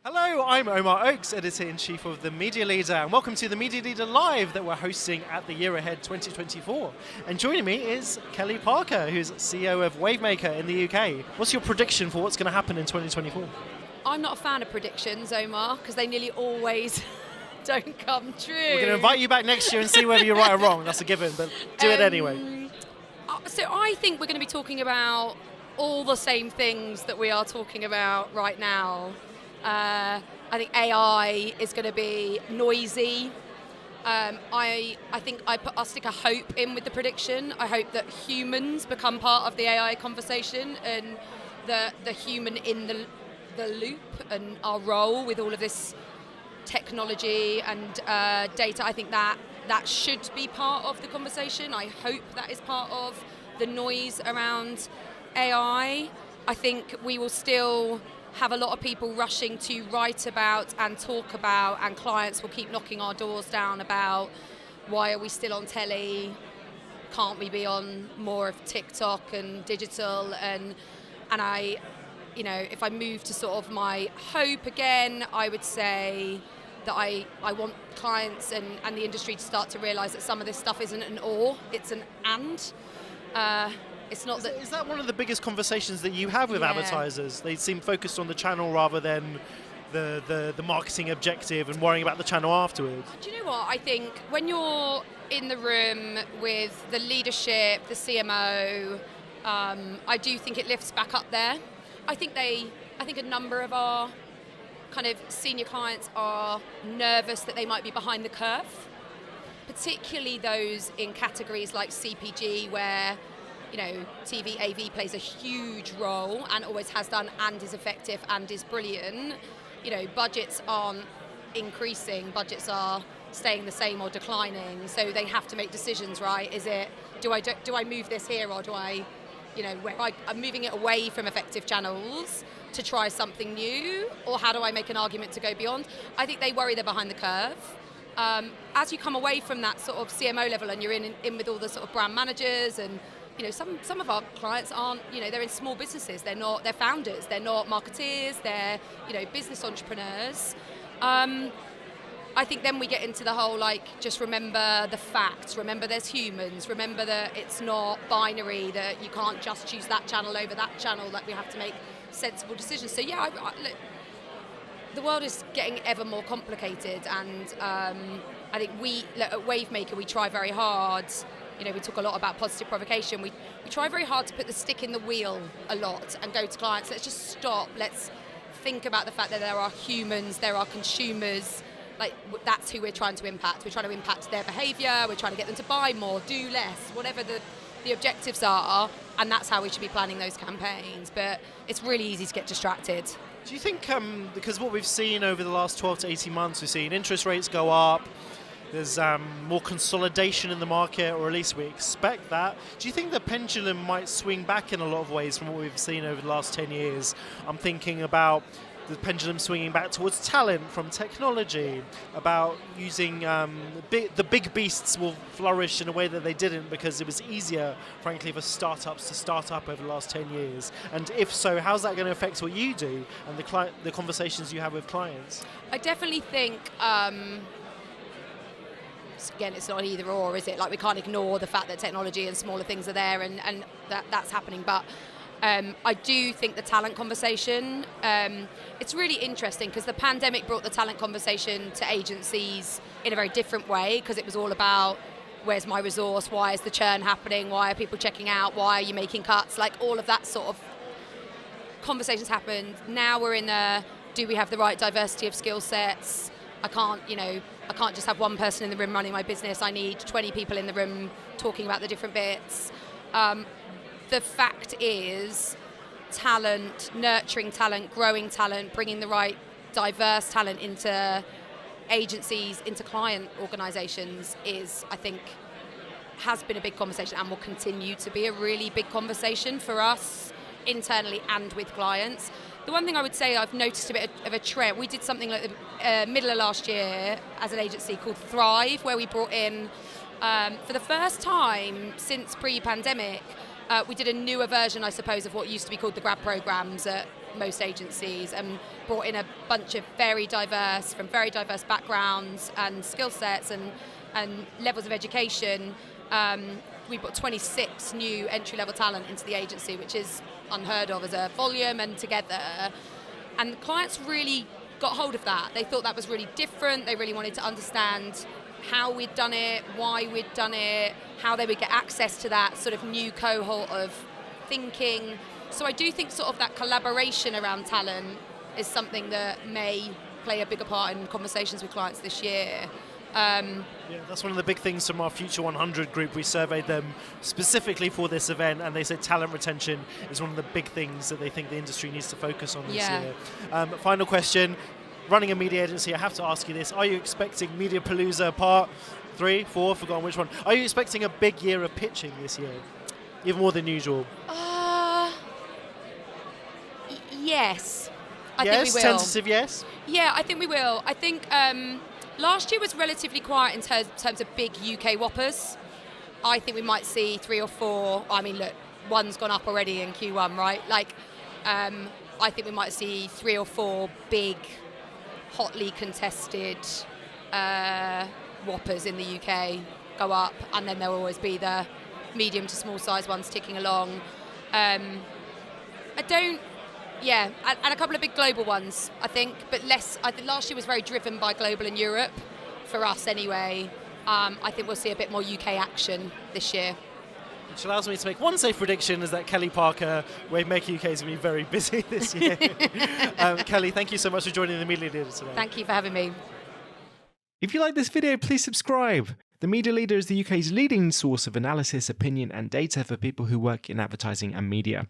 Hello, I'm Omar Oakes, Editor-in-Chief of The Media Leader, and welcome to The Media Leader Live that we're hosting at the Year Ahead 2024. And joining me is Kelly Parker, who's CEO of Wavemaker in the UK. What's your prediction for what's going to happen in 2024? I'm not a fan of predictions, Omar, because they nearly always don't come true. We're going to invite you back next year and see whether you're right or wrong. That's a given, but do it anyway. So I think we're going to be talking about all the same things that we are talking about right now. I think AI is going to be noisy. I think I'll stick a hope in with the prediction. I hope that humans become part of the AI conversation and the human in the loop and our role with all of this technology and data. I think that should be part of the conversation. I hope that is part of the noise around AI. I think we will still have a lot of people rushing to write about and talk about, and clients will keep knocking our doors down about why are we still on telly, can't we be on more of TikTok and digital, and I, if I move to sort of my hope again, I would say that I want clients and the industry to start to realise that some of this stuff isn't an or, it's an and. It's not that. Is that one of the biggest conversations that you have with advertisers? They seem focused on the channel rather than the marketing objective and worrying about the channel afterwards. Do you know what? I think when you're in the room with the leadership, the CMO, I do think it lifts back up there. I think a number of our kind of senior clients are nervous that they might be behind the curve, particularly those in categories like CPG where TV AV plays a huge role and always has done and is effective and is brilliant. Budgets aren't increasing, budgets are staying the same or declining, so they have to make decisions, right? Is it, do I move this here, or do I, where I'm moving it away from effective channels to try something new, or how do I make an argument to go beyond? I think they worry they're behind the curve. As you come away from that sort of CMO level and you're in with all the sort of brand managers and some of our clients aren't, they're in small businesses, they're founders, they're not marketeers, they're, business entrepreneurs. I think then we get into the whole, just remember the facts, remember there's humans, remember that it's not binary, that you can't just choose that channel over that channel, that we have to make sensible decisions. So yeah, look, the world is getting ever more complicated, and I think at Wavemaker, we try very hard. We talk a lot about positive provocation. We try very hard to put the stick in the wheel a lot and go to clients, let's just stop. Let's think about the fact that there are humans, there are consumers. That's who we're trying to impact. We're trying to impact their behaviour. We're trying to get them to buy more, do less, whatever the objectives are. And that's how we should be planning those campaigns. But it's really easy to get distracted. Do you think, because what we've seen over the last 12 to 18 months, we've seen interest rates go up, there's more consolidation in the market, or at least we expect that. Do you think the pendulum might swing back in a lot of ways from what we've seen over the last 10 years? I'm thinking about the pendulum swinging back towards talent from technology, about using the big beasts will flourish in a way that they didn't because it was easier, frankly, for startups to start up over the last 10 years. And if so, how's that going to affect what you do and the conversations you have with clients? I definitely think... Again, it's not either or, is it? We can't ignore the fact that technology and smaller things are there and that's happening. But I do think the talent conversation, it's really interesting because the pandemic brought the talent conversation to agencies in a very different way, because it was all about where's my resource, why is the churn happening, why are people checking out, why are you making cuts, all of that sort of conversations happened. Now we're in do we have the right diversity of skill sets? I can't just have one person in the room running my business. I need 20 people in the room talking about the different bits. The fact is, talent, nurturing talent, growing talent, bringing the right diverse talent into agencies, into client organisations is, I think, has been a big conversation and will continue to be a really big conversation for us internally and with clients. The one thing I would say, I've noticed a bit of a trend. We did something like the middle of last year as an agency called Thrive, where we brought in, for the first time since pre-pandemic, we did a newer version, I suppose, of what used to be called the grad programs at most agencies, and brought in a bunch of from very diverse backgrounds and skill sets and levels of education. We brought 26 new entry-level talent into the agency, which is unheard of as a volume and together. And clients really got hold of that. They thought that was really different. They really wanted to understand how we'd done it, why we'd done it, how they would get access to that sort of new cohort of thinking. So I do think sort of that collaboration around talent is something that may play a bigger part in conversations with clients this year. Yeah, that's one of the big things from our Future 100 group. We surveyed them specifically for this event, and they said talent retention is one of the big things that they think the industry needs to focus on this year. Final question. Running a media agency, I have to ask you this. Are you expecting Media Palooza Part 3, 4, forgotten which one? Are you expecting a big year of pitching this year? Even more than usual? Yes. I think we will. Tentative yes? Yeah, I think we will. I think last year was relatively quiet in terms of big UK whoppers. I think we might see 3 or 4. I mean, look, one's gone up already in Q1, right? I think we might see 3 or 4 big, hotly contested whoppers in the UK go up, and then there will always be the medium to small size ones ticking along. And a couple of big global ones, I think, but less. I think last year was very driven by global and Europe, for us anyway. I think we'll see a bit more UK action this year. Which allows me to make one safe prediction, is that Kelly Parker, Wavemaker UK, is going to be very busy this year. Kelly, thank you so much for joining the Media Leader today. Thank you for having me. If you like this video, please subscribe. The Media Leader is the UK's leading source of analysis, opinion and data for people who work in advertising and media.